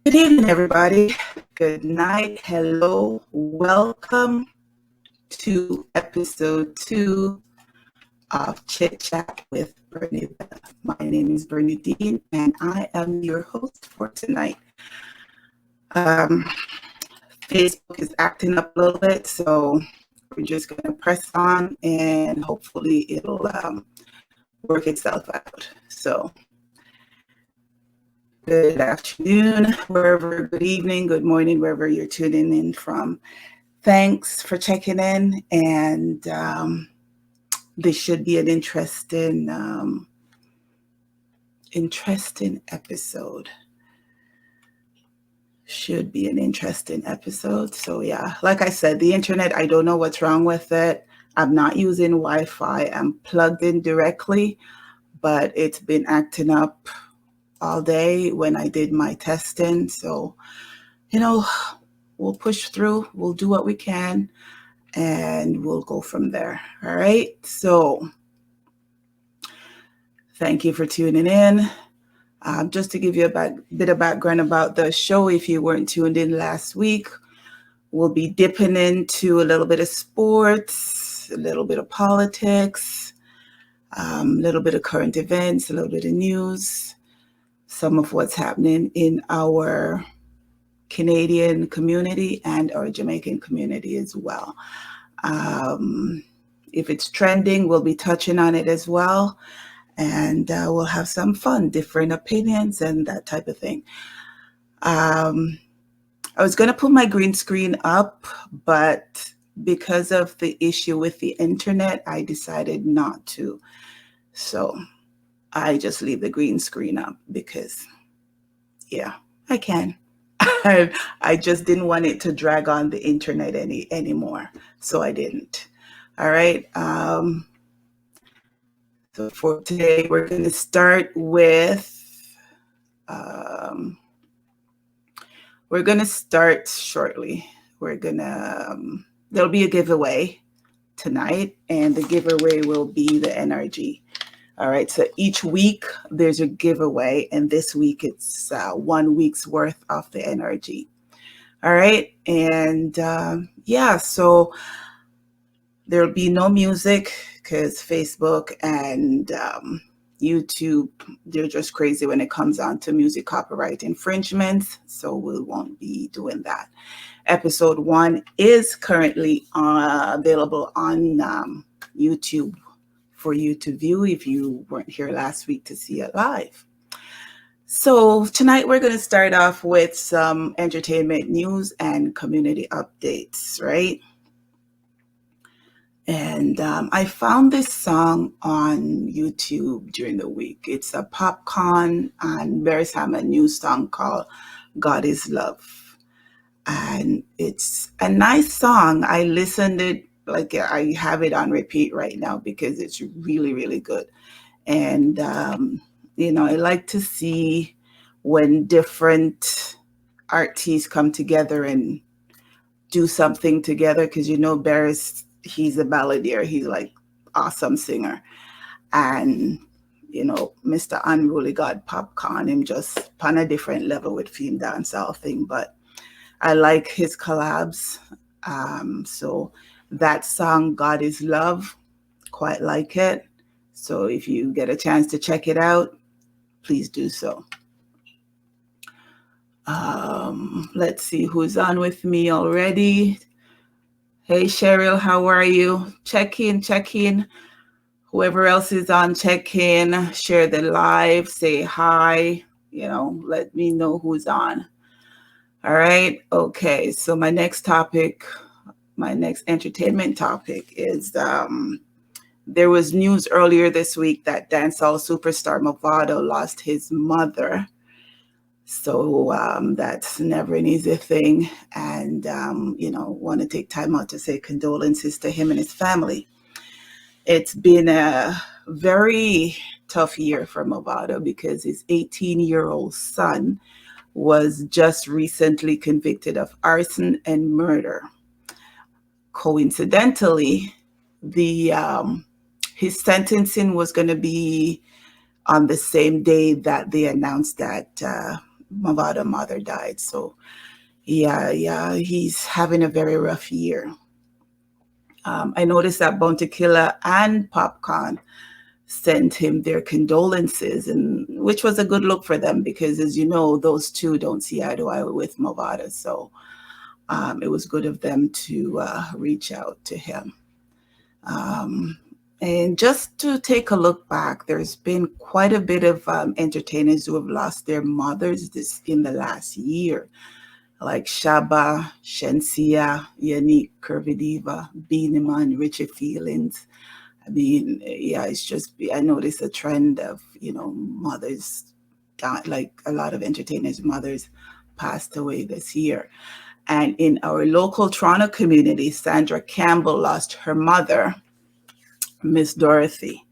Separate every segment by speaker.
Speaker 1: Good evening, everybody. Good night. Hello. Welcome to episode 2 of Chit Chat with Bernie Beth. My name is Bernie Dean, and I am your host for tonight. Facebook is acting up a little bit, so we're just going to press on, and hopefully it'll work itself out. So, good afternoon, good evening, good morning, wherever you're tuning in from. Thanks for checking in, and this should be an interesting episode. Should be an interesting episode. So yeah, like I said, the internet, I don't know what's wrong with it. I'm not using Wi-Fi. I'm plugged in directly, but it's been acting up all day when I did my testing. So, we'll push through. We'll do what we can, and we'll go from there. All right. So thank you for tuning in. Just to give you a bit of background about the show, if you weren't tuned in last week, we'll be dipping into a little bit of sports, a little bit of politics, a little bit of current events, a little bit of news, some of what's happening in our Canadian community and our Jamaican community as well. If it's trending, we'll be touching on it as well. And we'll have some fun, different opinions and that type of thing. I was going to put my green screen up, but because of the issue with the internet, I decided not to. So I just leave the green screen up because, yeah, I can. I just didn't want it to drag on the internet anymore. So I didn't. All right. So for today, we're going to start with, we're going to start shortly. There'll be a giveaway tonight, and the giveaway will be the NRG. All right, so each week there's a giveaway, and this week it's 1 week's worth of the NRG. All right, and so there'll be no music because Facebook and YouTube, they're just crazy when it comes on to music copyright infringements, so we won't be doing that. Episode 1 is currently available on YouTube for you to view if you weren't here last week to see it live. So tonight we're going to start off with some entertainment news and community updates, right? And I found this song on YouTube during the week. It's a Popcorn and Bereshammer new song called God is Love. And it's a nice song. I listened it, like I have it on repeat right now because it's really, really good. And, I like to see when different artists come together and do something together because, Beres, he's a balladeer. He's like awesome singer. And, Mr. Unruly God Popcorn, him just on a different level with film dancehall thing. But I like his collabs. So that song, God is Love, quite like it. So if you get a chance to check it out, please do so. Let's see who's on with me already. Hey, Cheryl, how are you? Check in. Whoever else is on, check in, share the live, say hi, let me know who's on. All right. Okay. So my next entertainment topic is there was news earlier this week that dancehall superstar Movado lost his mother. So that's never an easy thing. And, want to take time out to say condolences to him and his family. It's been a very tough year for Movado because his 18-year-old son was just recently convicted of arson and murder. Coincidentally, his sentencing was going to be on the same day that they announced that Movado mother died. So yeah, he's having a very rough year. I noticed that Bounty Killer and Popcorn sent him their condolences, and which was a good look for them because, as you know, those two don't see eye to eye with Movado. So it was good of them to reach out to him. And just to take a look back, there's been quite a bit of entertainers who have lost their mothers in the last year, like Shaba, Shensia, Yannick, Curvidiva, Beaneman, Richie Feelings. I mean, yeah, it's just, I noticed a trend of, mothers, like a lot of entertainers' mothers passed away this year. And in our local Toronto community, Sandra Campbell lost her mother, Miss Dorothy.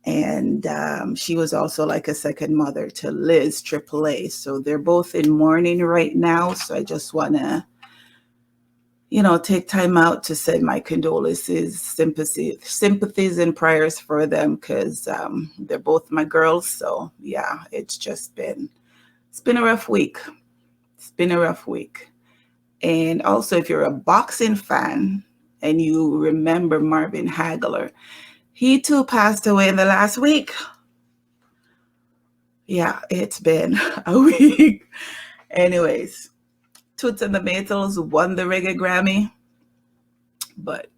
Speaker 1: And she was also like a second mother to Liz AAA. So they're both in mourning right now. So I just want to, take time out to send my condolences, sympathies and prayers for them because they're both my girls. So yeah, it's been a rough week. It's been a rough week. And also, if you're a boxing fan and you remember Marvin Hagler, he too passed away in the last week. Yeah, it's been a week. Anyways, Toots and the Maytals won the Reggae Grammy. But,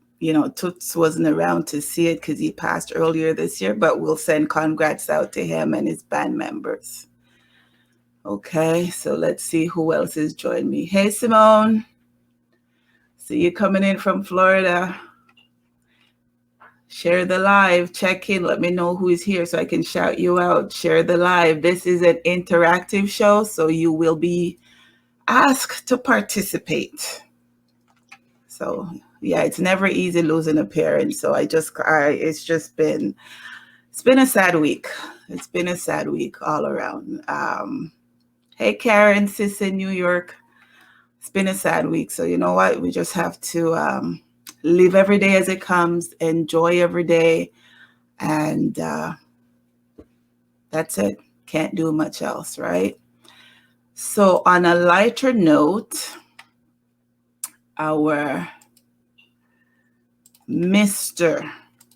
Speaker 1: Toots wasn't around to see it because he passed earlier this year. But we'll send congrats out to him and his band members. Okay, so let's see who else has joined me. Hey, Simone. See you coming in from Florida. Share the live, check in, let me know who is here so I can shout you out. Share the live. This is an interactive show, so you will be asked to participate. So yeah, it's never easy losing a parent. So it's been a sad week. It's been a sad week all around. Hey Karen, sis in New York. It's been a sad week. So you know what? We just have to live every day as it comes, enjoy every day, and that's it. Can't do much else, right? So on a lighter note, our Mr.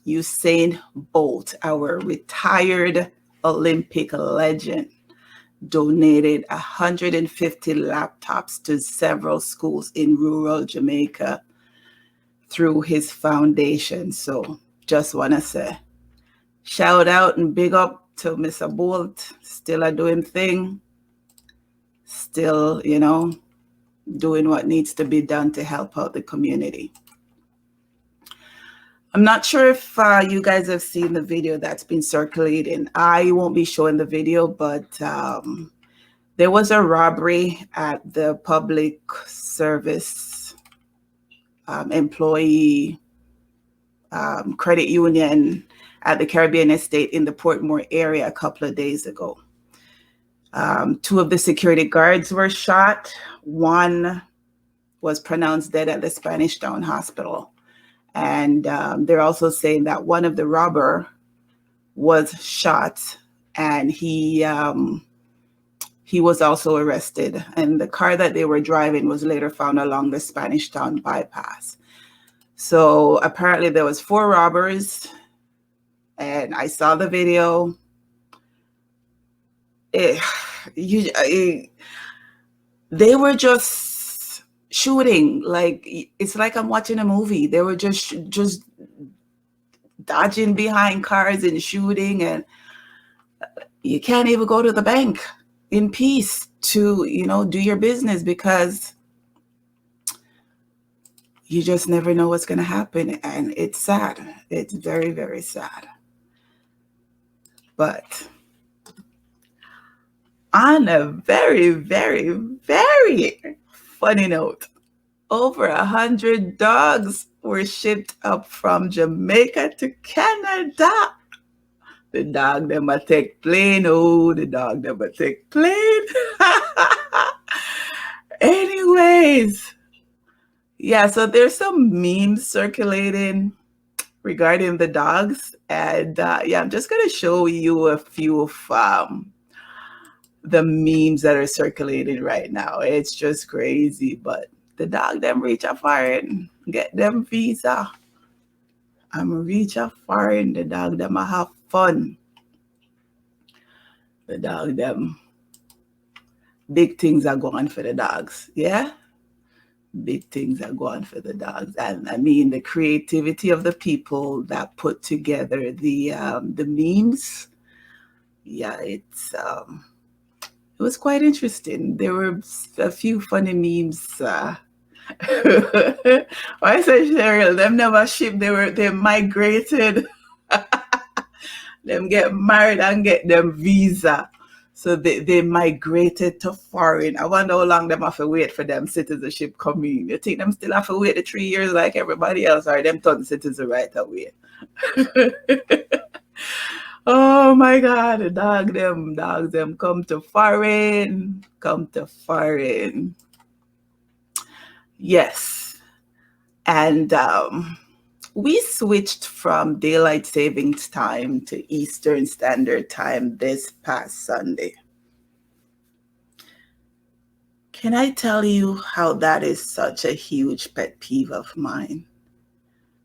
Speaker 1: Usain Bolt, our retired Olympic legend, donated 150 laptops to several schools in rural Jamaica through his foundation. So just want to say shout out and big up to Mr. Bolt, still a doing thing, still, doing what needs to be done to help out the community. I'm not sure if you guys have seen the video that's been circulating. I won't be showing the video, but there was a robbery at the public service employee credit union at the Caribbean Estate in the Portmore area a couple of days ago. Two of the security guards were shot. One was pronounced dead at the Spanish Town Hospital. And they're also saying that one of the robber was shot and he was also arrested. And the car that they were driving was later found along the Spanish Town bypass. So apparently there was 4 robbers, and I saw the video. They were just shooting, like it's like I'm watching a movie. They were just dodging behind cars and shooting, and you can't even go to the bank in peace to do your business because you just never know what's going to happen. And it's sad. It's very, very sad. But on a very, very, very funny note, over 100 dogs were shipped up from Jamaica to Canada. The dog never take plane. Oh, the dog never take plane. Anyways, yeah, so there's some memes circulating regarding the dogs. And yeah, I'm just going to show you a few of the memes that are circulating right now. It's just crazy. But the dog them reach a foreign, get them visa. I'm reach a foreign, the dog them a have fun. The dog them, big things are going for the dogs. Yeah? Big things are going for the dogs. And I mean the creativity of the people that put together the memes. Yeah, it was quite interesting. There were a few funny memes. I say Cheryl, them never ship. They migrated. Them get married and get them visa. So they migrated to foreign. I wonder how long them have to wait for them citizenship coming. You think them still have to wait the 3 years like everybody else, or them turn citizen right away? Oh my God, the dogs them come to foreign. Yes. And we switched from daylight savings time to Eastern Standard Time this past Sunday. Can I tell you how that is such a huge pet peeve of mine?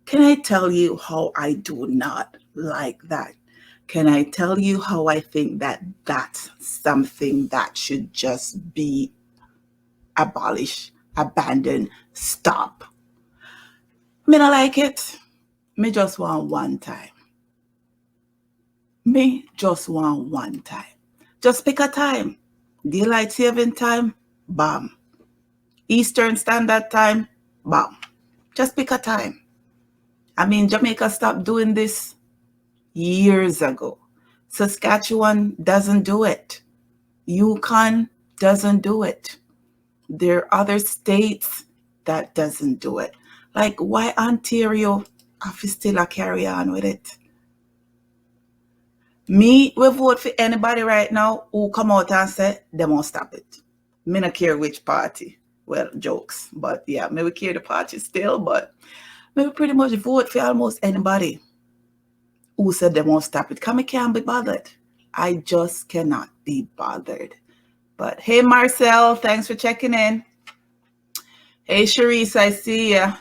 Speaker 1: Can I tell you how I do not like that? Can I tell you how I think that that's something that should just be abolished, abandoned, stop? Me not like it. Me just want one time. Just pick a time. Daylight saving time, bam. Eastern Standard Time, bam. Just pick a time. I mean, Jamaica stopped doing this years ago. Saskatchewan doesn't do it. Yukon doesn't do it. There are other states that doesn't do it. Like, why Ontario have to still carry on with it? Me will vote for anybody right now who come out and say they won't stop it. Me not care which party. Well, jokes. But yeah, me will care the party still, but me will pretty much vote for almost anybody who said they won't stop it. Because I can't be bothered. I just cannot be bothered. But hey, Marcel, thanks for checking in. Hey, Sharice, I see you.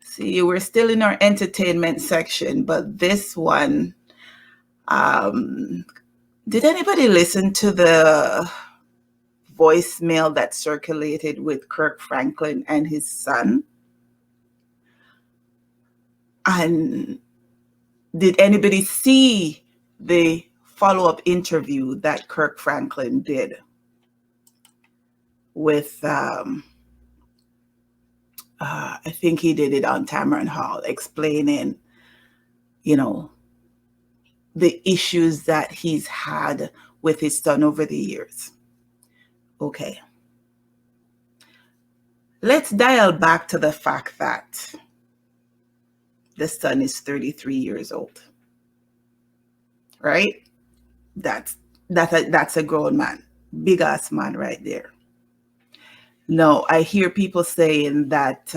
Speaker 1: See you. We're still in our entertainment section, but this one, did anybody listen to the voicemail that circulated with Kirk Franklin and his son? And did anybody see the follow-up interview that Kirk Franklin did with, I think he did it on Tamron Hall, explaining, the issues that he's had with his son over the years. Okay. Let's dial back to the fact that the son is 33 years old. Right? That's a grown man. Big ass man right there. No, I hear people saying that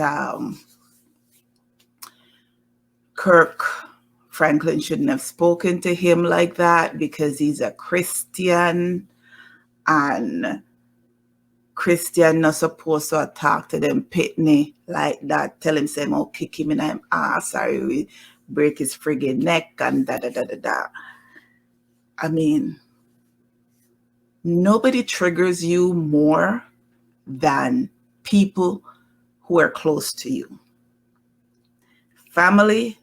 Speaker 1: Kirk Franklin shouldn't have spoken to him like that because he's a Christian, and Christian not supposed to talk to them pitney like that. Tell him, say, I'll kick him in the ass, sorry, we break his friggin' neck and da. I mean, nobody triggers you more than people who are close to you. Family,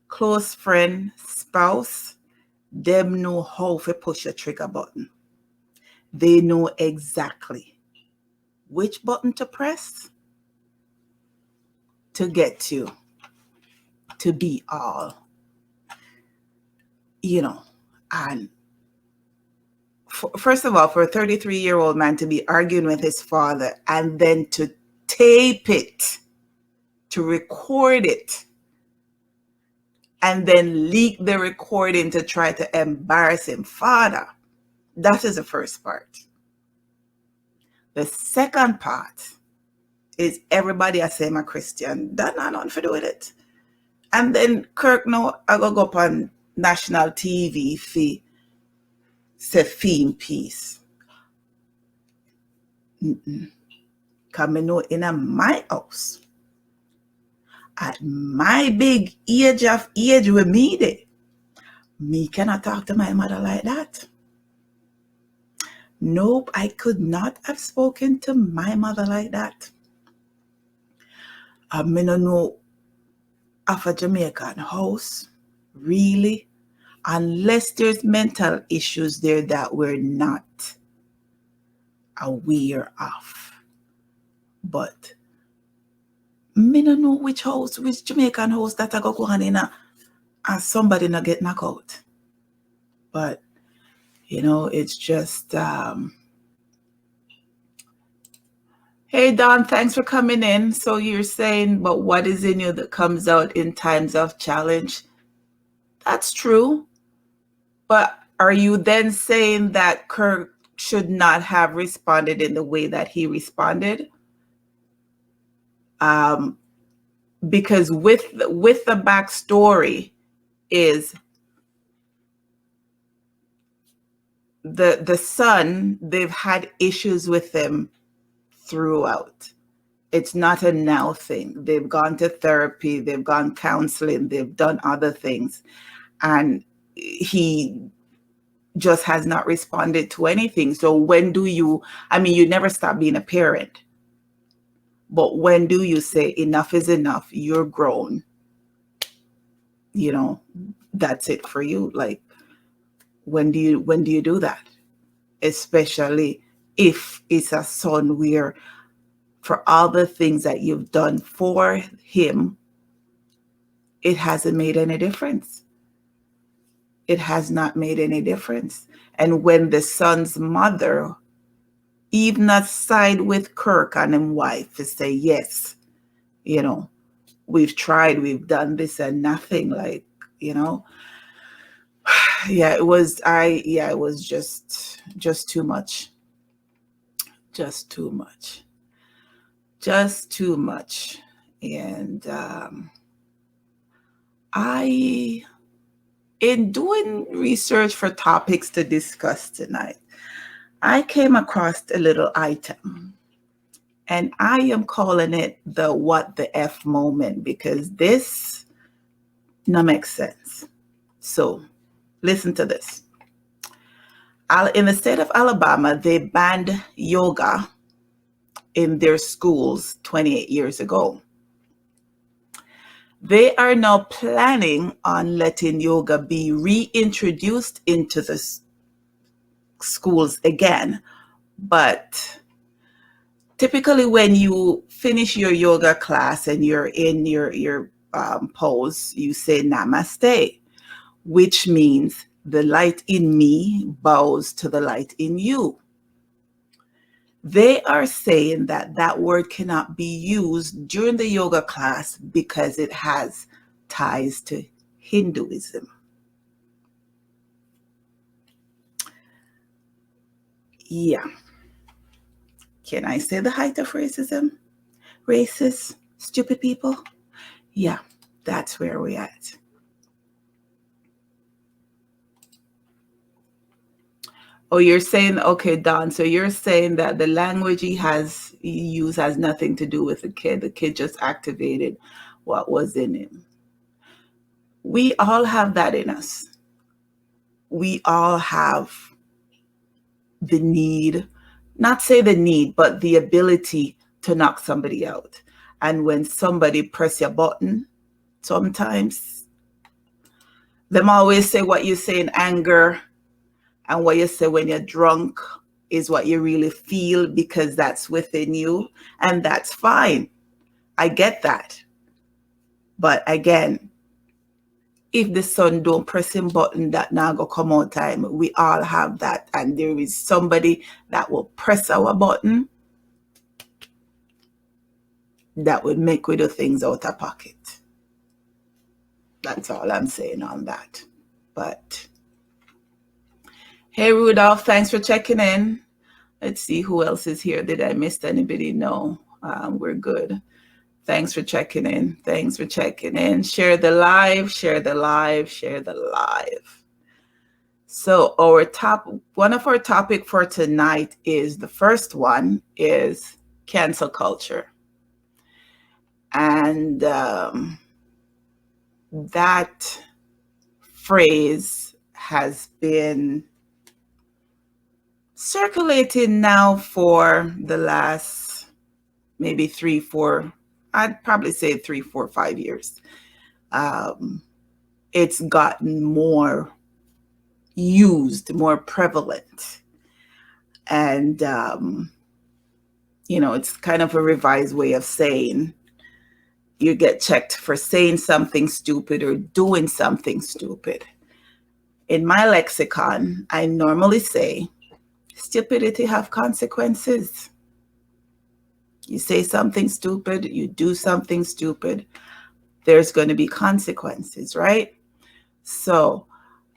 Speaker 1: close friend, spouse, them know how to push a trigger button. They know exactly which button to press to get you to be all, and first of all, for a 33-year-old man to be arguing with his father and then to tape it, to record it, and then leak the recording to try to embarrass him, father, that is the first part. The second part is everybody I say I'm a Christian. That not nothing to do with it. And then Kirk, no, I go up on national TV say theme piece. Come know in my house, at my big age with me there, me cannot talk to my mother like that. Nope, I could not have spoken to my mother like that. I don't know of a Jamaican house, really, unless there's mental issues there that we're not aware of. But me don't know which Jamaican house that I go on in and somebody not get knocked out. But, it's just, hey, Don, thanks for coming in. So you're saying, but what is in you that comes out in times of challenge? That's true. But are you then saying that Kirk should not have responded in the way that he responded? Because with the backstory is the son, they've had issues with him throughout. It's not a now thing. They've gone to therapy, they've gone counseling, they've done other things. And he just has not responded to anything. So when do you never stop being a parent. But when do you say enough is enough? You're grown. That's it for you. Like, when do you do that? Especially if it's a son where for all the things that you've done for him, it hasn't made any difference. It has not made any difference. And when the son's mother, even aside with Kirk and his wife, to say, yes, we've tried, we've done this and nothing, like, yeah, it was just too much. Just too much. Just too much. And in doing research for topics to discuss tonight, I came across a little item, and I am calling it the what the F moment, because this no makes sense. So listen to this. In the state of Alabama, they banned yoga in their schools 28 years ago. They are now planning on letting yoga be reintroduced into the schools again. But typically when you finish your yoga class and you're in your pose, you say namaste, which means the light in me bows to the light in you. They are saying that word cannot be used during the yoga class because it has ties to Hinduism. Yeah. Can I say the height of racism? Racist, stupid people? Yeah, that's where we're at. Oh, you're saying, okay, Don, so you're saying that the language he used has nothing to do with the kid. The kid just activated what was in him. We all have that in us. We all have the need, not say the need, but the ability to knock somebody out. And when somebody press your button, sometimes them always say what you say in anger, and what you say when you're drunk is what you really feel, because that's within you, and that's fine. I get that. But again, if the son don't press him button, that now go come out time. We all have that, and there is somebody that will press our button that would make we do things out of pocket. That's all I'm saying on that. But hey, Rudolph, thanks for checking in. Let's see who else is here. Did I miss anybody? No, we're good. Thanks for checking in. Thanks for checking in. Share the live, share the live, share the live. So one of our topic for tonight is, the first one is cancel culture. And that phrase has been circulating now for the last maybe 3-4, I'd probably say 3-4-5 years. It's gotten more used, more prevalent. And, it's kind of a revised way of saying you get checked for saying something stupid or doing something stupid. In my lexicon, I normally say, stupidity have consequences. You say something stupid, you do something stupid, there's going to be consequences, right? So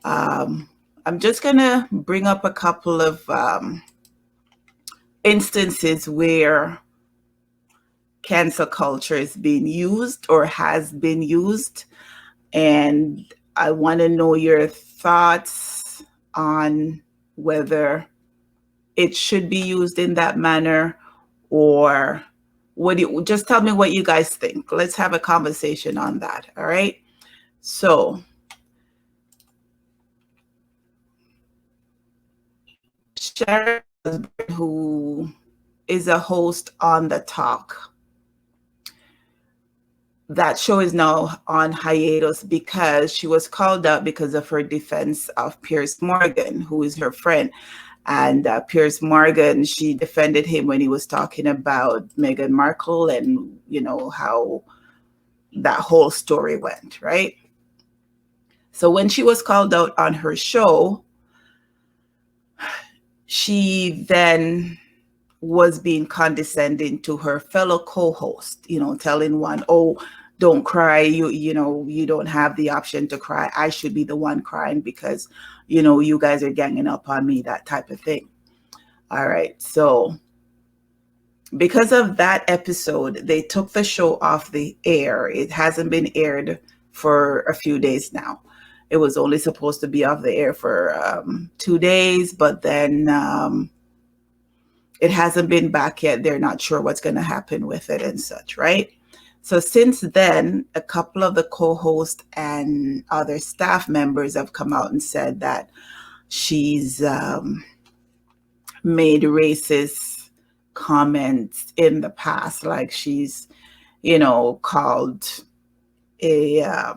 Speaker 1: I'm just going to bring up a couple of instances where cancel culture is being used or has been used. And I want to know your thoughts on whether it should be used in that manner, or just tell me what you guys think. Let's have a conversation on that. All right. So Sharon, who is a host on The Talk, that show is now on hiatus because she was called out because of her defense of Piers Morgan, who is her friend. And Piers Morgan, she defended him when he was talking about Meghan Markle and, how that whole story went, right? So when she was called out on her show, she then was being condescending to her fellow co-host, telling one, oh, don't cry. You don't have the option to cry. I should be the one crying because, you guys are ganging up on me, that type of thing. All right. So because of that episode, they took the show off the air. It hasn't been aired for a few days now. It was only supposed to be off the air for 2 days, but then it hasn't been back yet. They're not sure what's going to happen with it and such, right? So since then, a couple of the co-hosts and other staff members have come out and said that she's made racist comments in the past, like she's, called a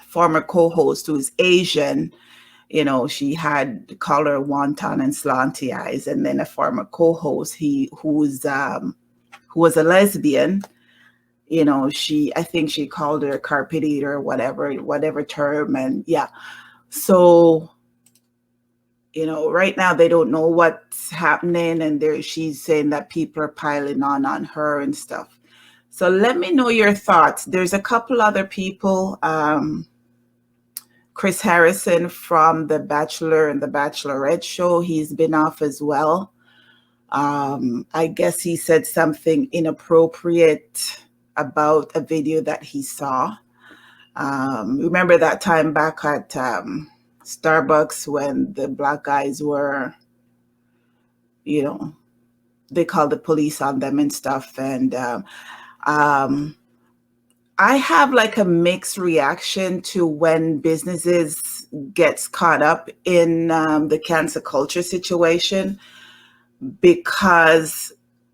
Speaker 1: former co-host who is Asian. She had called her wonton and slanty eyes, and then a former co-host, who was a lesbian. I think she called her a carpet eater, or whatever term, and yeah. So, right now they don't know what's happening, and she's saying that people are piling on her and stuff. So let me know your thoughts. There's a couple other people. Chris Harrison from The Bachelor and The Bachelorette show, he's been off as well. I guess he said something inappropriate about a video that he saw. Remember that time back at Starbucks when the black guys were, they called the police on them and stuff. And I have like a mixed reaction to when businesses gets caught up in the cancel culture situation, because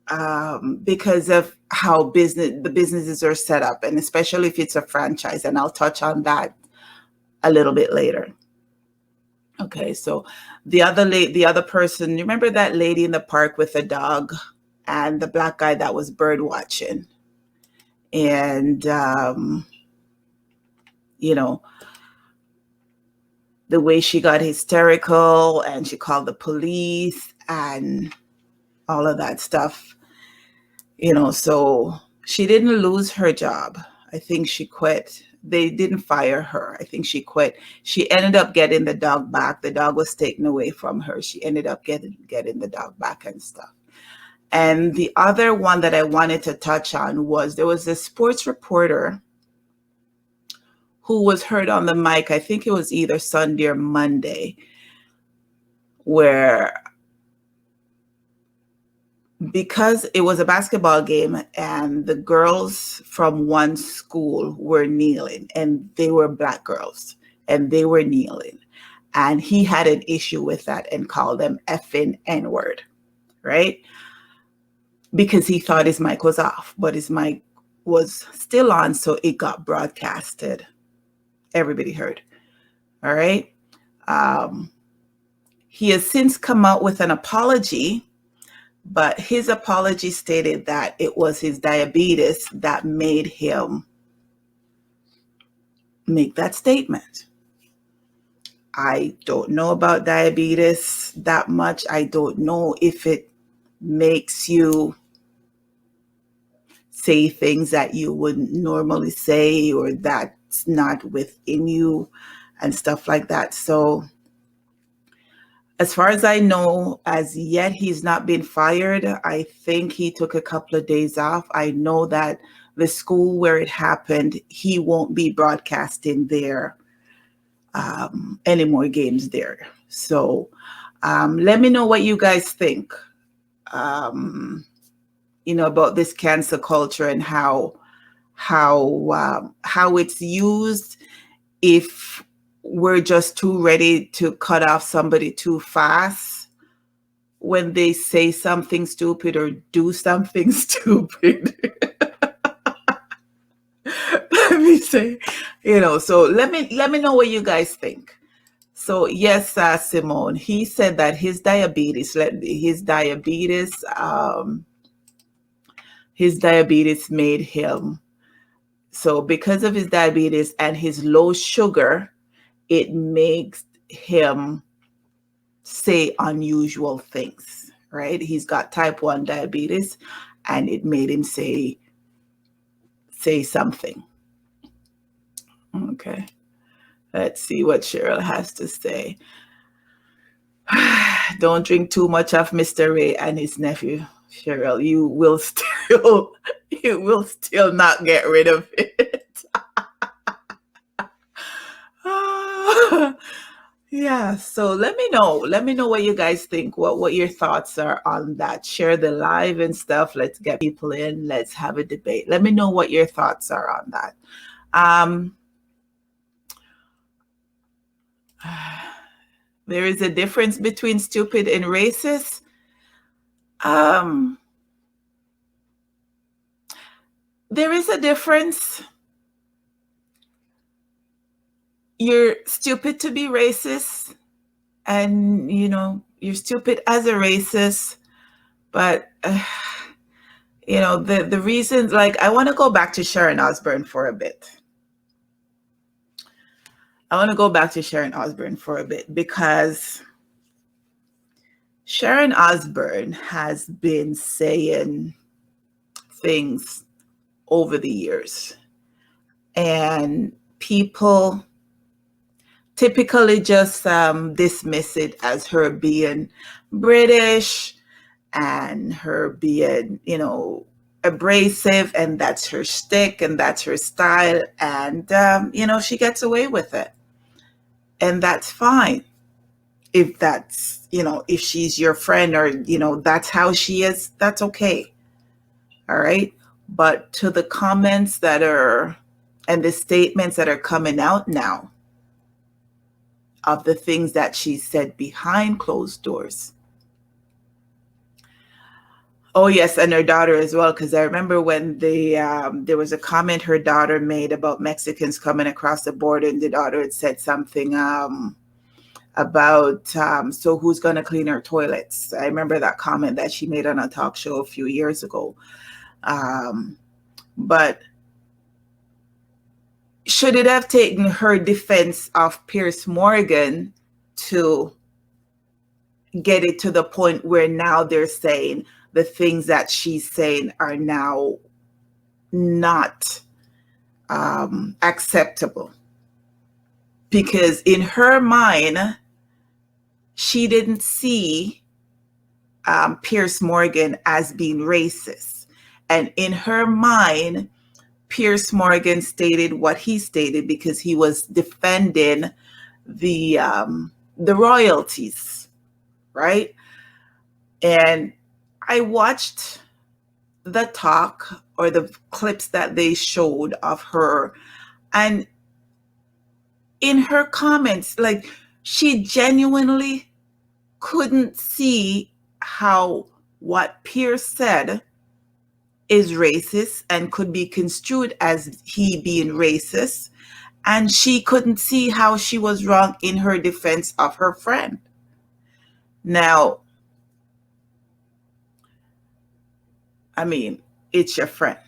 Speaker 1: of how the businesses are set up, and especially if it's a franchise. And I'll touch on that a little bit later. Okay, so the other person, remember that lady in the park with the dog and the black guy that was bird watching? And, the way she got hysterical and she called the police and all of that stuff, so she didn't lose her job. I think she quit. They didn't fire her. I think she quit. She ended up getting the dog back. The dog was taken away from her. She ended up getting the dog back and stuff. And the other one that I wanted to touch on was, there was a sports reporter who was heard on the mic, I think it was either Sunday or Monday, where because it was a basketball game and the girls from one school were kneeling, and they were Black girls and they were kneeling, and he had an issue with that and called them effing N-word, right? Because he thought his mic was off, but his mic was still on, so it got broadcasted. Everybody heard. All right. He has since come out with an apology, but his apology stated that it was his diabetes that made him make that statement. I don't know about diabetes that much. I don't know if it makes you say things that you wouldn't normally say, or that's not within you and stuff like that. So as far as I know, as yet, he's not been fired. I think he took a couple of days off. I know that the school where it happened, he won't be broadcasting there any more games there. So let me know what you guys think, about this cancel culture and how it's used. If we're just too ready to cut off somebody too fast when they say something stupid or do something stupid. Let me say, so let me know what you guys think. So yes, Simone, he said that his diabetes made him, so because of his diabetes and his low sugar, it makes him say unusual things, right? He's got type 1 diabetes, and it made him say something. Okay. Let's see what Cheryl has to say. Don't drink too much of Mr. Ray and his nephew, Cheryl. You will still not get rid of it. Yeah, so let me know what you guys think, what your thoughts are on that. Share the live and stuff. Let's get people in. Let's have a debate. Let me know what your thoughts are on that. There is a difference between stupid and racist. There is a difference. You're stupid to be racist, and you're stupid as a racist, but the reasons, like, I want to go back to Sharon Osbourne for a bit. Because Sharon Osbourne has been saying things over the years, and people typically just dismiss it as her being British and her being, abrasive, and that's her shtick and that's her style, and she gets away with it, and that's fine. If that's, if she's your friend, or that's how she is, that's okay. All right. But to the comments that are, and the statements that are coming out now of the things that she said behind closed doors. Oh yes, and her daughter as well, because I remember when there was a comment her daughter made about Mexicans coming across the border, and the daughter had said something about so who's going to clean her toilets. I remember that comment that she made on a talk show a few years ago. But should it have taken her defense of Piers Morgan to get it to the point where now they're saying the things that she's saying are now not acceptable? Because in her mind, she didn't see Piers Morgan as being racist. And in her mind, Piers Morgan stated what he stated because he was defending the royalties, right? And I watched the talk or the clips that they showed of her, and in her comments, like, she genuinely couldn't see how what Piers said is racist and could be construed as he being racist. And she couldn't see how she was wrong in her defense of her friend. Now, I mean, it's your friend.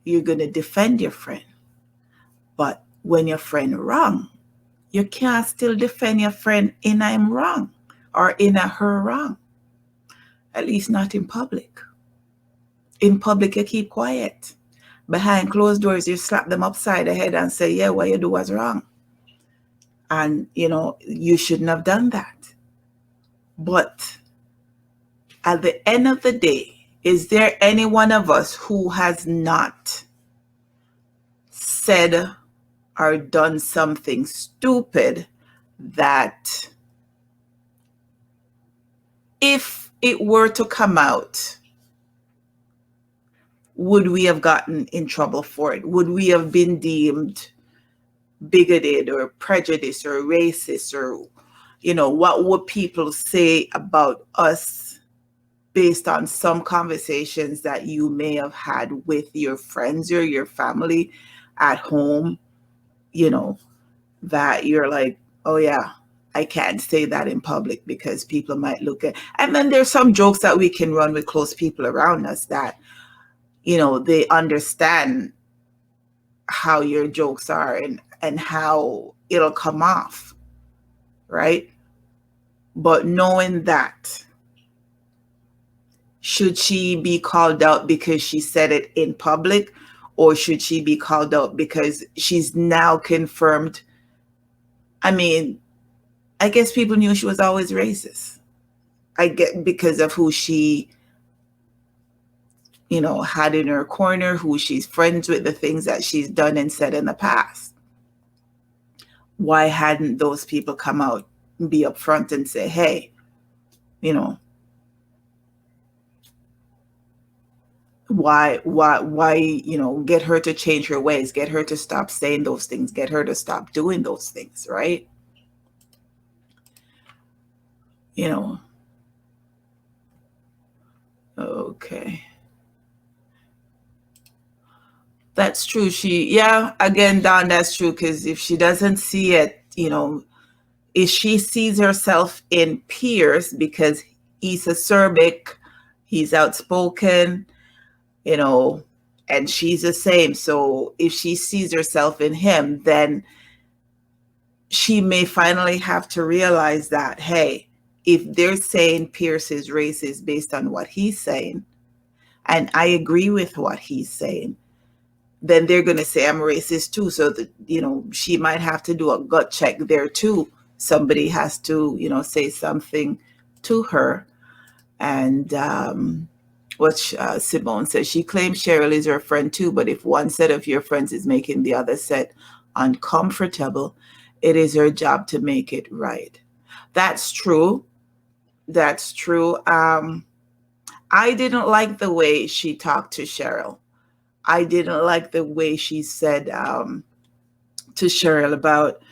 Speaker 1: You're going to defend your friend. But when your friend wrong, you can't still defend your friend in a him wrong or in a her wrong. At least not in public. In public, you keep quiet. Behind closed doors, you slap them upside the head and say, yeah, what you do was wrong. And, you shouldn't have done that. But at the end of the day, is there any one of us who has not said or done something stupid that if it were to come out, would we have gotten in trouble for it? Would we have been deemed bigoted or prejudiced or racist, or, what would people say about us based on some conversations that you may have had with your friends or your family at home, that you're like, oh yeah, I can't say that in public because people might look at, and then there's some jokes that we can run with close people around us that, they understand how your jokes are and how it'll come off, right? But knowing that, should she be called out because she said it in public, or should she be called out because she's now confirmed? I mean, I guess people knew she was always racist. I get because of who she, had in her corner, who she's friends with, the things that she's done and said in the past. Why hadn't those people come out and be upfront and say, hey, why, get her to change her ways, get her to stop saying those things, get her to stop doing those things, right? Okay. That's true. Again, Don, that's true. Because if she doesn't see it, if she sees herself in Piers because he's acerbic, he's outspoken, and she's the same. So if she sees herself in him, then she may finally have to realize that, hey, if they're saying Piers is racist based on what he's saying, and I agree with what he's saying, then they're going to say I'm racist too. So that, she might have to do a gut check there too. Somebody has to, say something to her. And what Simone says, she claims Cheryl is her friend too, but if one set of your friends is making the other set uncomfortable, it is her job to make it right. That's true. That's true. I didn't like the way she talked to Cheryl. I didn't like the way she said to Cheryl about,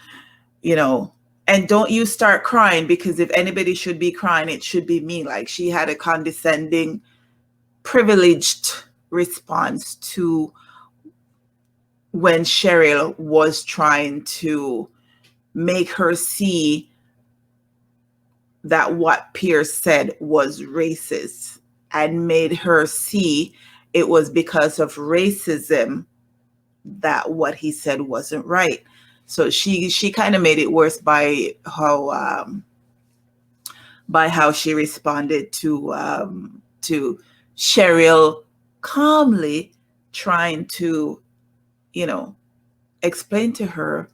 Speaker 1: and don't you start crying, because if anybody should be crying, it should be me. Like, she had a condescending, privileged response to when Cheryl was trying to make her see that what Piers said was racist, and made her see it was because of racism that what he said wasn't right. So she kind of made it worse by how she responded to Cheryl calmly trying to, explain to her,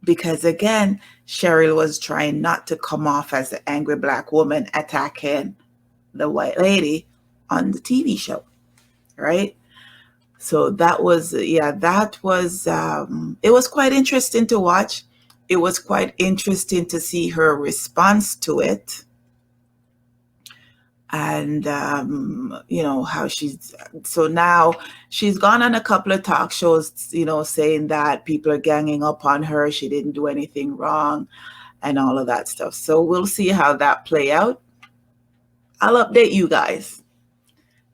Speaker 1: because again, Cheryl was trying not to come off as an angry Black woman attacking the white lady on the TV show, right? So that was, it was quite interesting to watch. It was quite interesting to see her response to it. And, how so now she's gone on a couple of talk shows, saying that people are ganging up on her. She didn't do anything wrong and all of that stuff. So we'll see how that play out. I'll update you guys.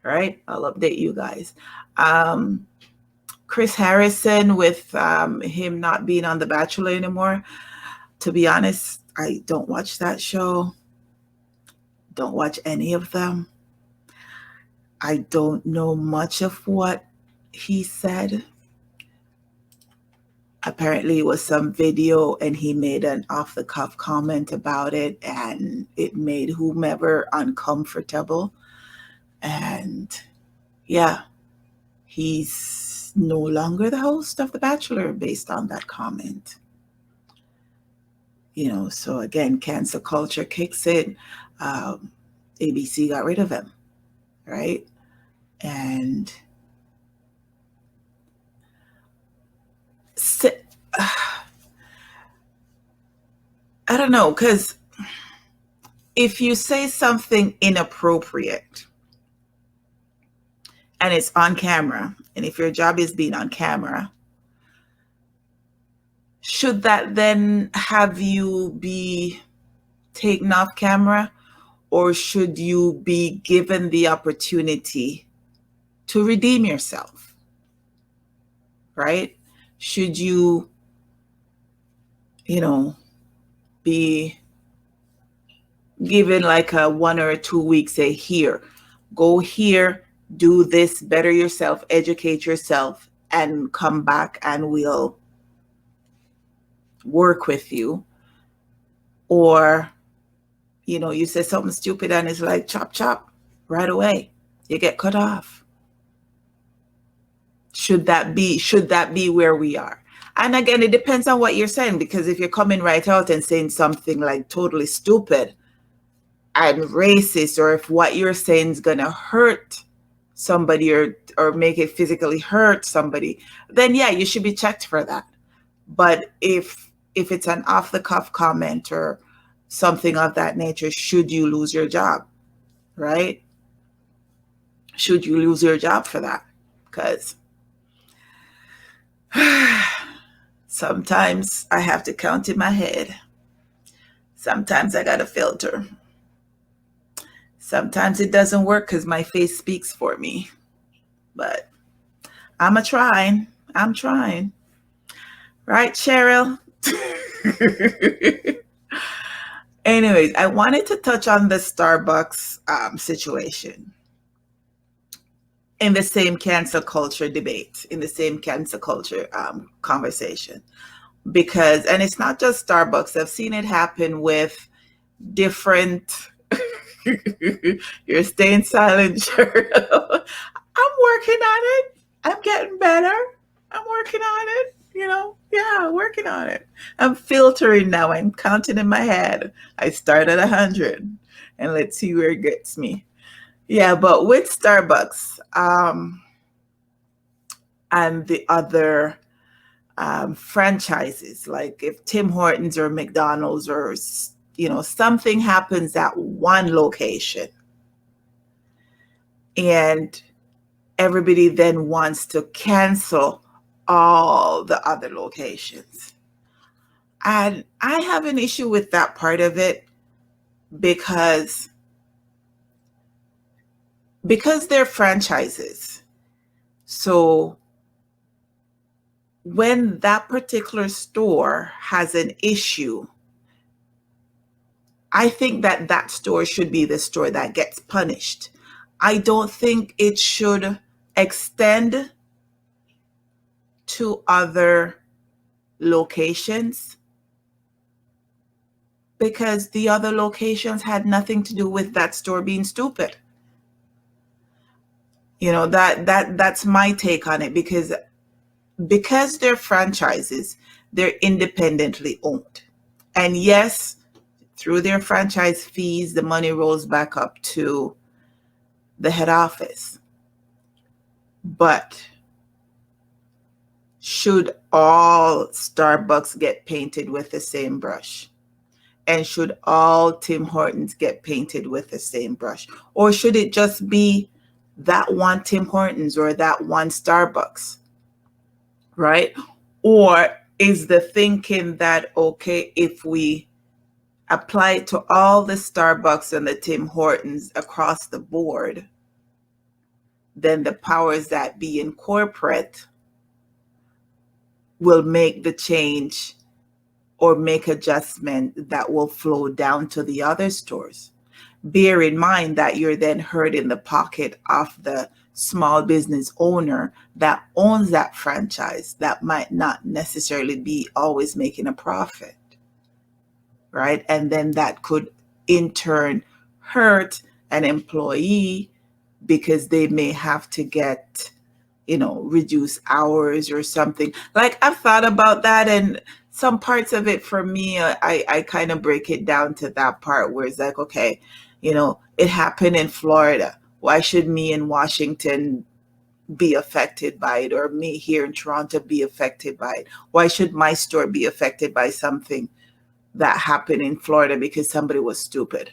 Speaker 1: Right? I'll update you guys. Chris Harrison, with him not being on The Bachelor anymore. To be honest, I don't watch that show. Don't watch any of them. I don't know much of what he said. Apparently it was some video and he made an off-the-cuff comment about it, and it made whomever uncomfortable. And yeah, he's no longer the host of The Bachelor based on that comment. So again, cancel culture kicks in. ABC got rid of him, right? And I don't know, because if you say something inappropriate and it's on camera, and if your job is being on camera, should that then have you be taken off camera, or should you be given the opportunity to redeem yourself? Right? Should you, be given like a 1 or 2 weeks, say, here, go here, do this, better yourself, educate yourself, and come back and we'll work with you? Or, you say something stupid and it's like chop, chop, right away. You get cut off. Should that be where we are? And again, it depends on what you're saying, because if you're coming right out and saying something like totally stupid and racist, or if what you're saying is going to hurt somebody or make it physically hurt somebody, then yeah, you should be checked for that. But if it's an off-the-cuff comment or something of that nature, should you lose your job, right? Should you lose your job for that? Because sometimes I have to count in my head. Sometimes I got to filter. Sometimes it doesn't work because my face speaks for me. But I'm trying. Right, Cheryl? Anyways, I wanted to touch on the Starbucks situation in the same cancel culture debate, in the same cancel culture conversation. Because, and it's not just Starbucks, I've seen it happen with different... You're staying silent, Cheryl. I'm working on it. I'm getting better. I'm working on it. Working on it. I'm filtering now. I'm counting in my head. I start at 100 and let's see where it gets me. Yeah, but with Starbucks and the other franchises, like if Tim Hortons or McDonald's or something happens at one location and everybody then wants to cancel all the other locations. And I have an issue with that part of it because they're franchises. So when that particular store has an issue, I think that store should be the store that gets punished. I don't think it should extend to other locations, because the other locations had nothing to do with that store being stupid. That's my take on it, because they're franchises, they're independently owned. And yes, through their franchise fees, the money rolls back up to the head office. But Should all Starbucks get painted with the same brush? And should all Tim Hortons get painted with the same brush? Or should it just be that one Tim Hortons or that one Starbucks, right? Or is the thinking that, okay, if we apply it to all the Starbucks and the Tim Hortons across the board, then the powers that be in corporate will make the change or make adjustment that will flow down to the other stores. Bear in mind that you're then hurting the pocket of the small business owner that owns that franchise that might not necessarily be always making a profit, right? And then that could in turn hurt an employee because they may have to get, reduce hours or something. Like, I've thought about that, and some parts of it for me, I kind of break it down to that part where it's like, okay, it happened in Florida. Why should me in Washington be affected by it, or me here in Toronto be affected by it? Why should my store be affected by something that happened in Florida because somebody was stupid?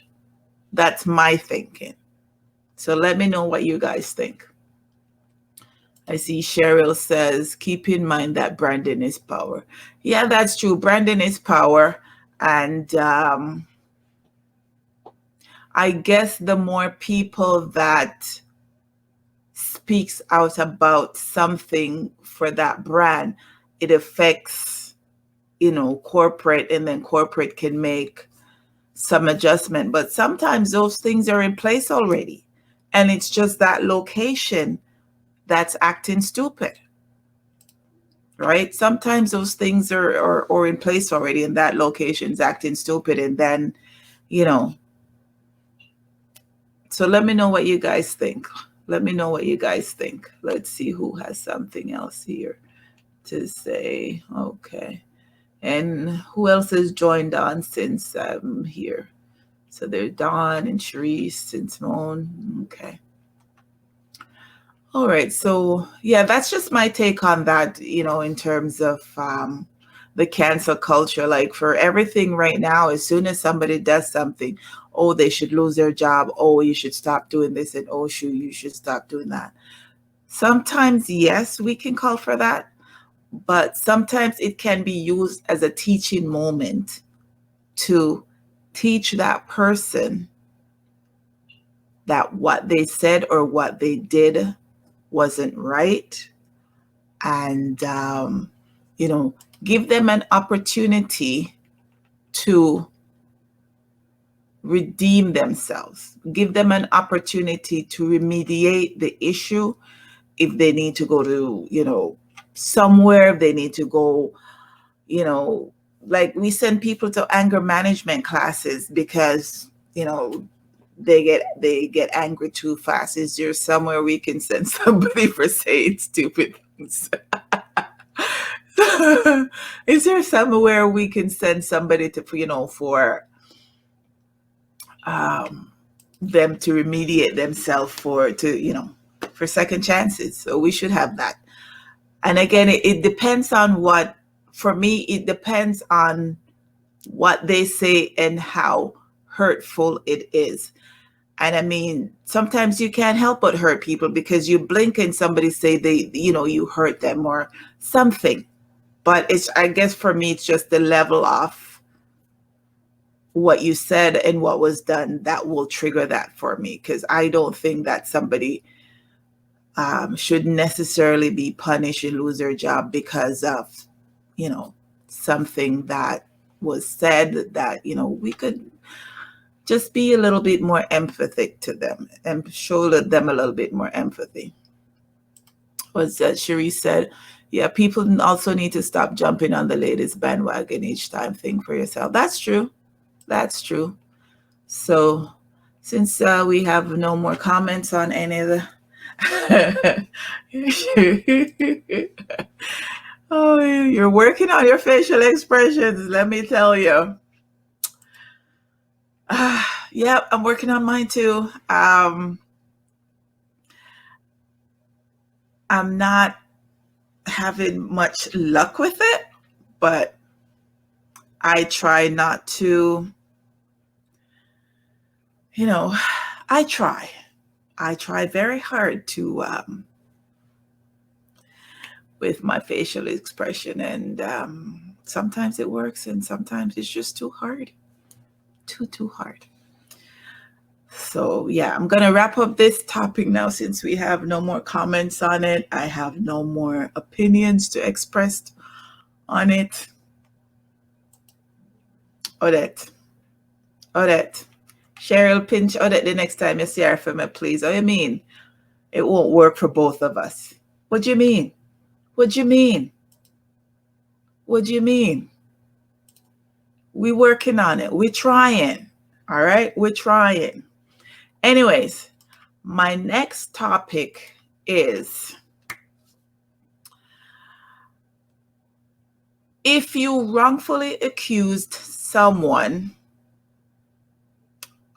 Speaker 1: That's my thinking. So let me know what you guys think. I see Cheryl says, keep in mind that branding is power. Yeah, that's true. Branding is power. And I guess the more people that speaks out about something for that brand, it affects, corporate, and then corporate can make some adjustment. But sometimes those things are in place already. And it's just that location that's acting stupid, right? Sometimes those things are in place already, and that location's acting stupid. And then, so let me know what you guys think. Let me know what you guys think. Let's see who has something else here to say. Okay. And who else has joined on since I'm here? So there's Dawn and Sharice and Simone. Okay. All right. So yeah, that's just my take on that, in terms of the cancel culture. Like, for everything right now, as soon as somebody does something, oh, they should lose their job. Oh, you should stop doing this. And oh, shoot, you should stop doing that. Sometimes, yes, we can call for that. But sometimes it can be used as a teaching moment to teach that person that what they said or what they did wasn't right. And, give them an opportunity to redeem themselves. Give them an opportunity to remediate the issue. If they need to go to, somewhere, if they need to go, like we send people to anger management classes because, they get angry too fast. Is there somewhere we can send somebody for saying stupid things? Is there somewhere we can send somebody to, for them to remediate themselves for second chances? So we should have that. And again, it depends on for me, it depends on what they say and how hurtful it is. And I mean, sometimes you can't help but hurt people because you blink and somebody say you hurt them or something. But I guess for me, it's just the level of what you said and what was done that will trigger that for me. Because I don't think that somebody should necessarily be punished and lose their job because of, something that was said that, we could just be a little bit more empathetic to them and show them a little bit more empathy. Was that Cherie said, yeah, people also need to stop jumping on the latest bandwagon each time. Think for yourself. That's true. That's true. So since we have no more comments on any of the oh, you're working on your facial expressions, let me tell you. Yeah, I'm working on mine too. I'm not having much luck with it, but I try not to, I try very hard to, with my facial expression, and sometimes it works and sometimes it's just too hard, too hard. So yeah, I'm going to wrap up this topic now since we have no more comments on it. I have no more opinions to express on it. Odette, Cheryl, pinch Odette the next time you see her for me, please. What do you mean? It won't work for both of us. What do you mean? What do you mean? What do you mean? We're working on it. We're trying. All right? We're trying. Anyways, my next topic is, if you wrongfully accused someone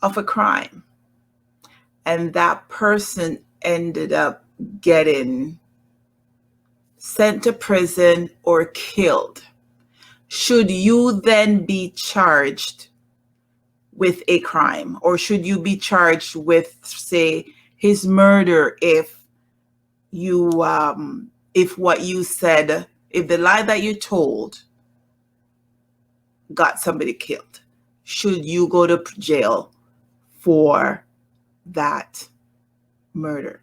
Speaker 1: of a crime and that person ended up getting sent to prison or killed, should you then be charged with a crime, or should you be charged with, say, his murder if what you said, if the lie that you told got somebody killed? Should you go to jail for that murder?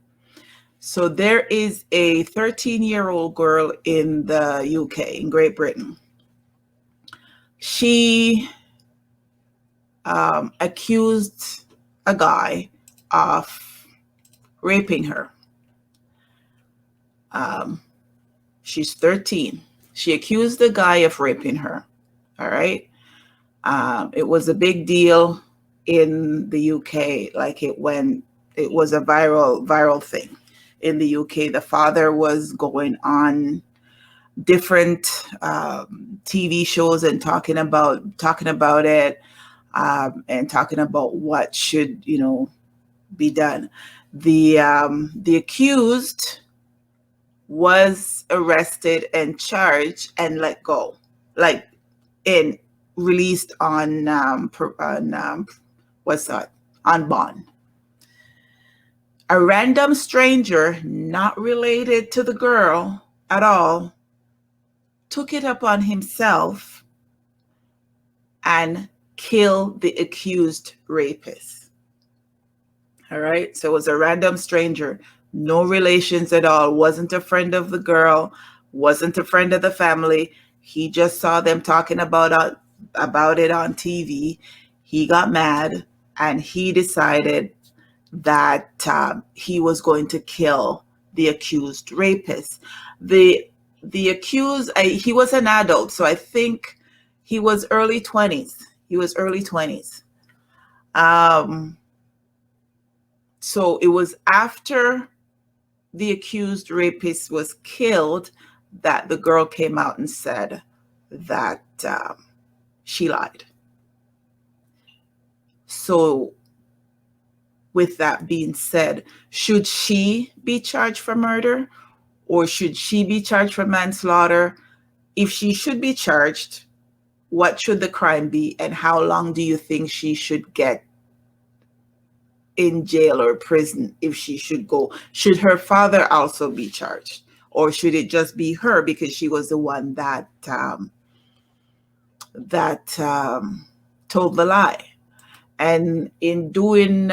Speaker 1: So there is a 13-year-old girl in the UK, in Great Britain. She accused a guy of raping her. She's 13. She accused the guy of raping her. All right. It was a big deal in the UK. Like it was a viral thing in the UK. The father was going on different TV shows and talking about it, and talking about what should, be done. The accused was arrested and charged and let go, and released on on bond. A random stranger, not related to the girl at all, took it upon himself and killed the accused rapist. All right. So it was a random stranger, no relations at all, wasn't a friend of the girl, wasn't a friend of the family. He just saw them talking about it on TV. He got mad and he decided that he was going to kill the accused rapist. The accused, he was an adult, so I think he was early 20s. So it was after the accused rapist was killed that the girl came out and said that she lied. So with that being said, should she be charged for murder, or should she be charged for manslaughter? If she should be charged, what should the crime be, and how long do you think she should get in jail or prison if she should go? Should her father also be charged, or should it just be her because she was the one that told the lie? And in doing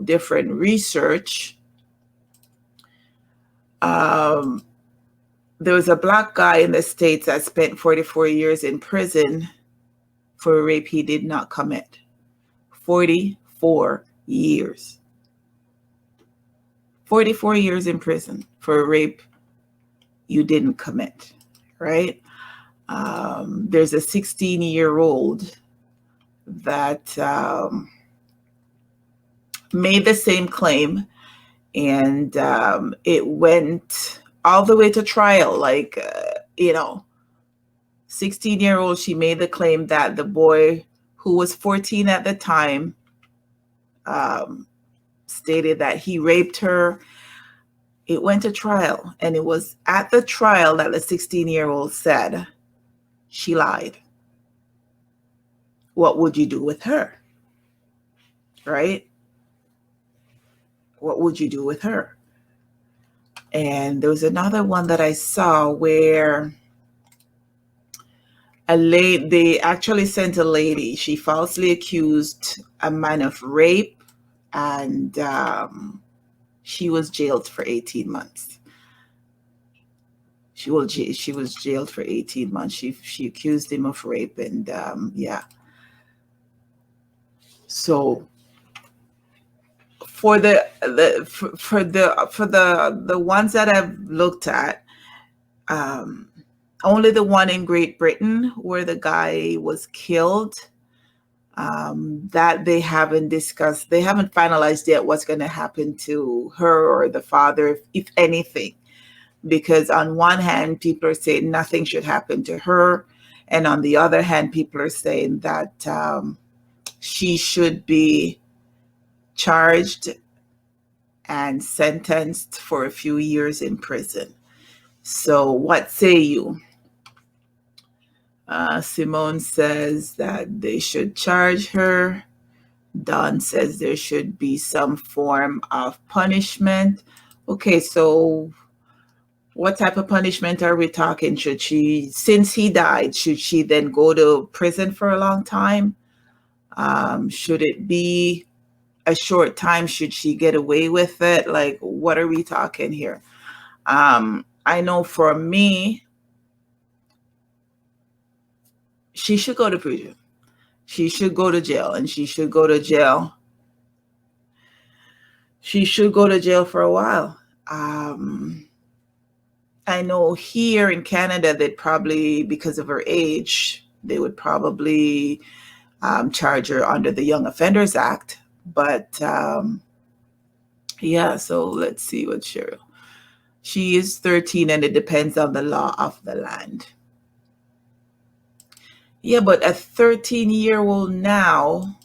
Speaker 1: different research, there was a Black guy in the States that spent 44 years in prison for a rape he did not commit. 44 years. 44 years in prison for a rape you didn't commit, right? There's a 16-year-old that made the same claim, and it went all the way to trial. 16-year-old, she made the claim that the boy, who was 14 at the time, stated that he raped her. It went to trial, and it was at the trial that the 16-year-old said she lied. What would you do with her? Right? What would you do with her? And there was another one that I saw where they actually sent a lady. She falsely accused a man of rape, and she was jailed for 18 months. She was jailed for 18 months. She accused him of rape, and yeah. So for the ones that I've looked at, only the one in Great Britain where the guy was killed, that they haven't discussed. They haven't finalized yet what's going to happen to her or the father, if anything. Because on one hand, people are saying nothing should happen to her. And on the other hand, people are saying that she should be charged and sentenced for a few years in prison. So what say you? Simone says that they should charge her. Don says there should be some form of punishment. Okay, so what type of punishment are we talking? Should she, since he died, should she then go to prison for a long time? Should it be a short time? Should she get away with it? Like, what are we talking here? I know for me, she should go to prison. She should go to jail, and she should go to jail. She should go to jail for a while. I know here in Canada that probably, because of her age, they would probably charge her under the Young Offenders Act. But yeah, so let's see what Cheryl. She is 13, and it depends on the law of the land. Yeah, but a 13-year-old now,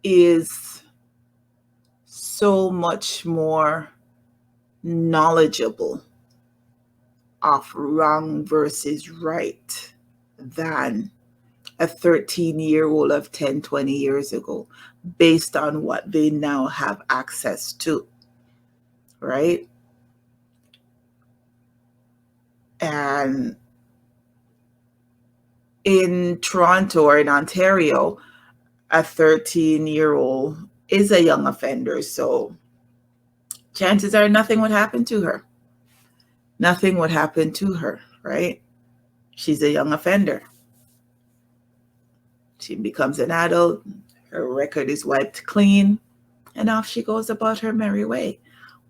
Speaker 1: is so much more knowledgeable of wrong versus right than a 13-year-old of 10, 20 years ago, based on what they now have access to, right? And in Toronto or in Ontario, a 13-year-old is a young offender. So chances are nothing would happen to her. Nothing would happen to her, right? She's a young offender. She becomes an adult. Her record is wiped clean, and off she goes about her merry way.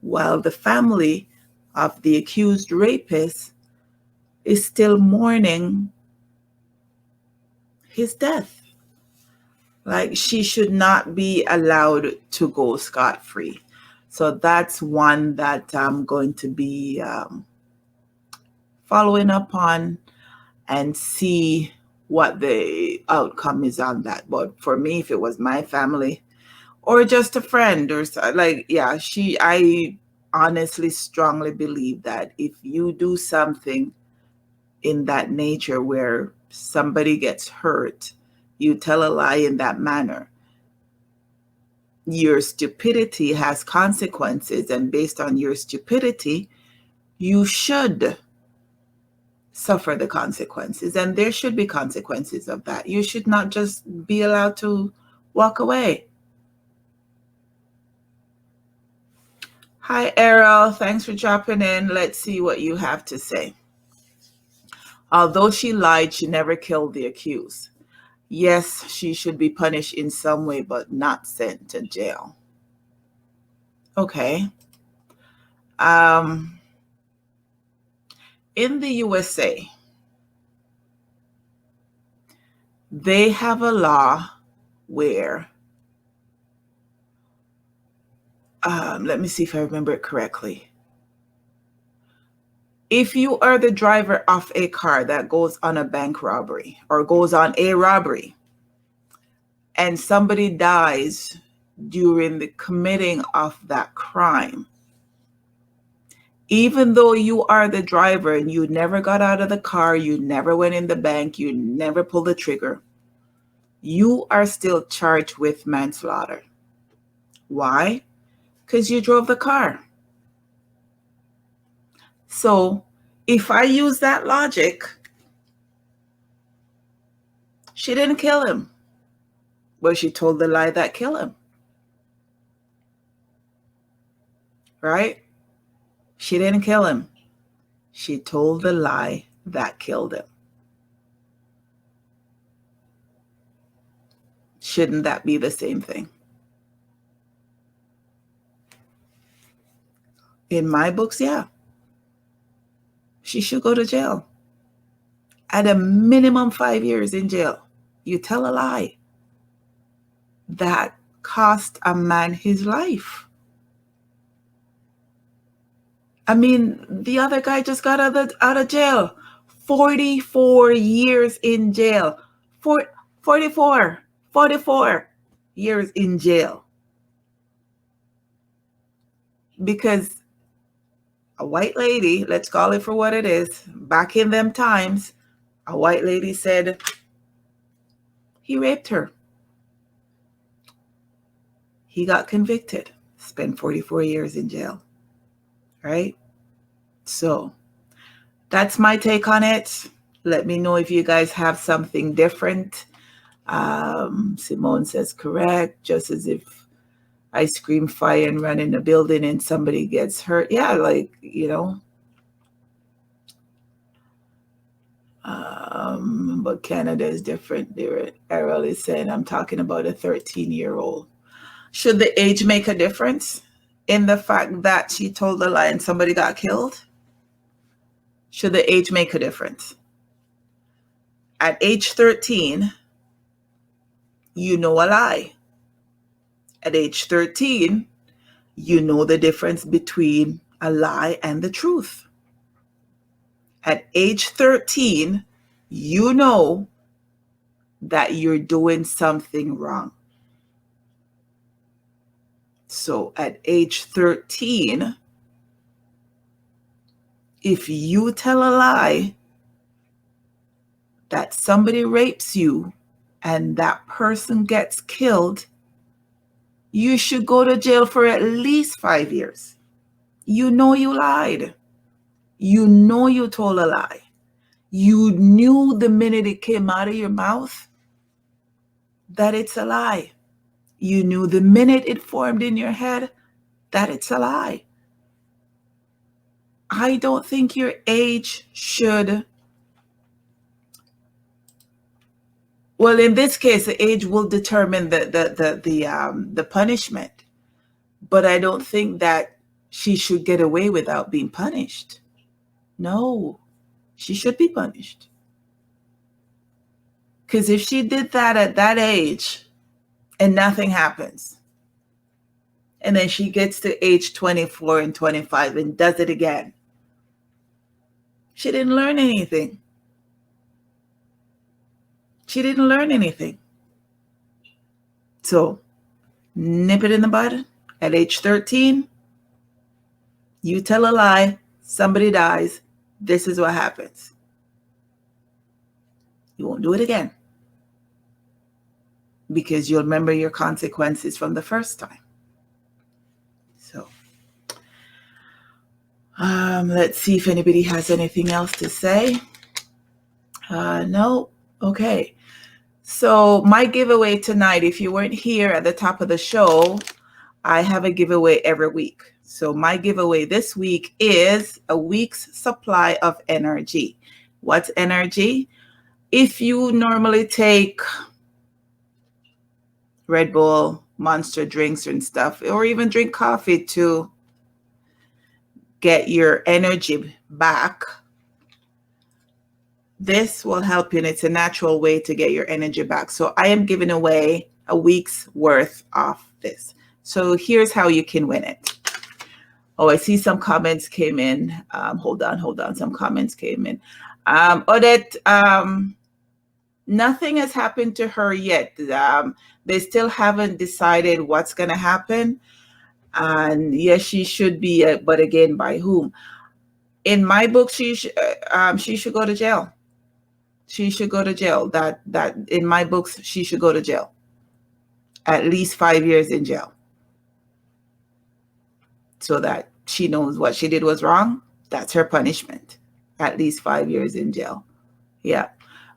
Speaker 1: While the family of the accused rapist is still mourning his death. Like, she should not be allowed to go scot-free. So that's one that I'm going to be following up on and see what the outcome is on that. But for me, if it was my family or just a friend or like, yeah, I honestly strongly believe that if you do something in that nature where somebody gets hurt, you tell a lie in that manner, your stupidity has consequences, and based on your stupidity, you should suffer the consequences, and there should be consequences of that. You should not just be allowed to walk away. Hi, Errol. Thanks for dropping in. Let's see what you have to say. Although she lied, she never killed the accused. Yes, she should be punished in some way, but not sent to jail. Okay. In the USA, they have a law where, let me see if I remember it correctly. If you are the driver of a car that goes on a bank robbery or goes on a robbery, and somebody dies during the committing of that crime, even though you are the driver and you never got out of the car, you never went in the bank, you never pulled the trigger, you are still charged with manslaughter. Why? Because you drove the car. So if I use that logic, she didn't kill him, but she told the lie that killed him. Right? She didn't kill him. She told the lie that killed him. Shouldn't that be the same thing? In my books, yeah. She should go to jail. At a minimum 5 years in jail. You tell a lie that cost a man his life. I mean, the other guy just got out of jail. 44 years in jail. 44 years in jail. Because a white lady, let's call it for what it is, back in them times, a white lady said he raped her. He got convicted, spent 44 years in jail. Right? So that's my take on it. Let me know if you guys have something different. Simone says correct, just as if I scream fire and run in the building and somebody gets hurt. Yeah, like, you know. But Canada is different. Errol is saying I'm talking about a 13-year-old. Should the age make a difference in the fact that she told a lie and somebody got killed? Should the age make a difference? At age 13, you know a lie. At age 13, you know the difference between a lie and the truth. At age 13, you know that you're doing something wrong. So at age 13, if you tell a lie that somebody rapes you and that person gets killed, you should go to jail for at least 5 years. You know you lied. You know you told a lie. You knew the minute it came out of your mouth that it's a lie. You knew the minute it formed in your head that it's a lie. I don't think your age should. Well, in this case, the age will determine the punishment. But I don't think that she should get away without being punished. No, she should be punished. Because if she did that at that age and nothing happens, and then she gets to age 24 and 25 and does it again, she didn't learn anything. She didn't learn anything. So, nip it in the bud. At age 13, you tell a lie, somebody dies, this is what happens. You won't do it again. Because you'll remember your consequences from the first time. So, let's see if anybody has anything else to say. No? Okay. So my giveaway tonight, if you weren't here at the top of the show, I have a giveaway every week. So my giveaway this week is a week's supply of energy. What's energy? If you normally take Red Bull, Monster drinks and stuff, or even drink coffee to get your energy back, this will help you, and it's a natural way to get your energy back. So I am giving away a week's worth of this. So here's how you can win it. Oh, I see some comments came in. Hold on. Some comments came in. Odette, Nothing has happened to her yet. They still haven't decided what's going to happen. And yes, she should be, but again, by whom? In my book, she should go to jail. She should go to jail. That in my books, she should go to jail. At least 5 years in jail. So that she knows what she did was wrong. That's her punishment. At least 5 years in jail. Yeah.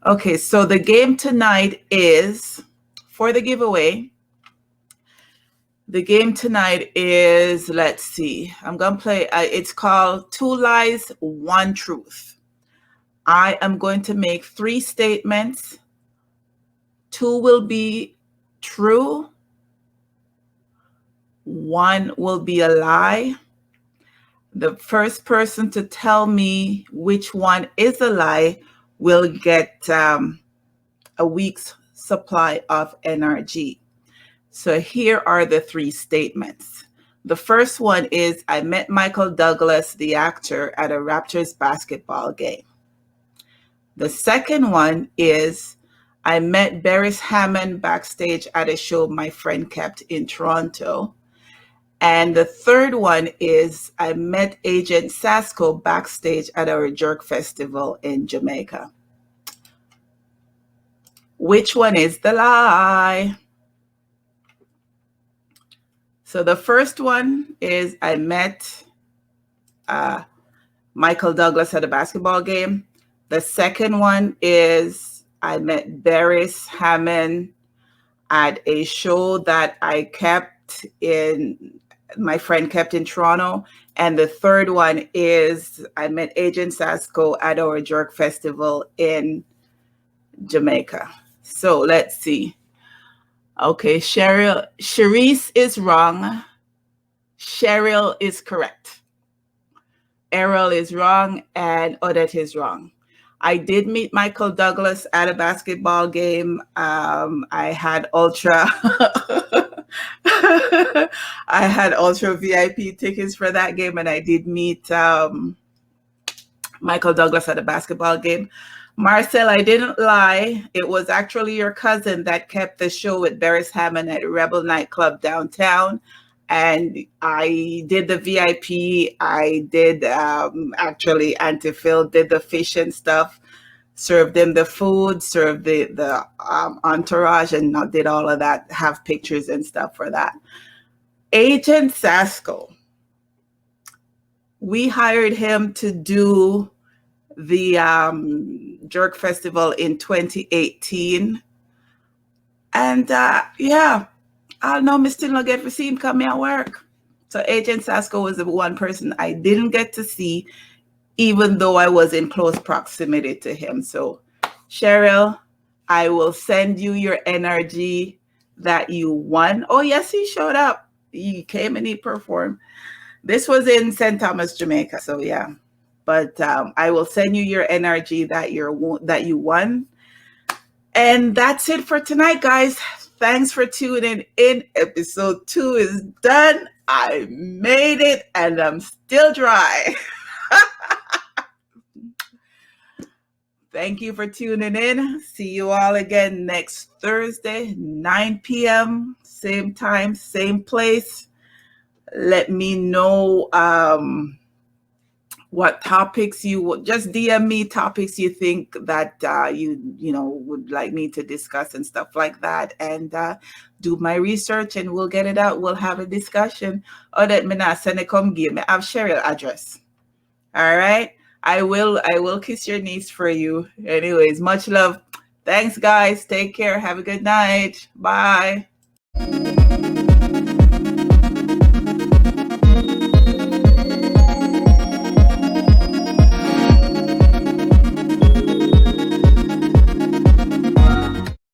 Speaker 1: Okay, so the game tonight is, for the giveaway, the game tonight is, let's see, I'm going to play, it's called 2 Lies, 1 Truth. I am going to make 3 statements. 2 will be true. 1 will be a lie. The first person to tell me which one is a lie will get a week's supply of NRG. So here are the 3 statements. The first one is, I met Michael Douglas, the actor, at a Raptors basketball game. The second one is, I met Beres Hammond backstage at a show my friend kept in Toronto. And the third one is, I met Agent Sasko backstage at our Jerk Festival in Jamaica. Which one is the lie? So the first one is, I met Michael Douglas at a basketball game. The second one is, I met Beres Hammond at a show that my friend kept in Toronto. And the third one is, I met Agent Sasko at our Jerk Festival in Jamaica. So let's see. Okay, Cherise is wrong. Cheryl is correct. Errol is wrong, and Odette is wrong. I did meet Michael Douglas at a basketball game. I had ultra VIP tickets for that game, and I did meet Michael Douglas at a basketball game. Marcel, I didn't lie. It was actually your cousin that kept the show with Beres Hammond at Rebel nightclub downtown. And I did the VIP. I did actually, Auntie Phil did the fish and stuff, served them the food, served the entourage, and did all of that, have pictures and stuff for that. Agent Sasko, we hired him to do the Jerk Festival in 2018. And yeah, I don't know, me still not get to see him come at work. So Agent Sasko was the one person I didn't get to see, even though I was in close proximity to him. So Cheryl, I will send you your NRG that you won. Oh yes, he showed up. He came and he performed. This was in St. Thomas, Jamaica. So yeah. But I will send you your NRG that you won. And that's it for tonight, guys. Thanks for tuning in. Episode 2 is done. I made it, and I'm still dry. Thank you for tuning in. See you all again next Thursday, 9 p.m., same time, same place. Let me know what topics you would, just DM me topics you think that you would like me to discuss and stuff like that, and do my research, and we'll get it out. We'll have a discussion. Or that me not send it, come give me. I've Cheryl address. All right. I will kiss your niece for you. Anyways, much love. Thanks, guys. Take care. Have a good night. Bye.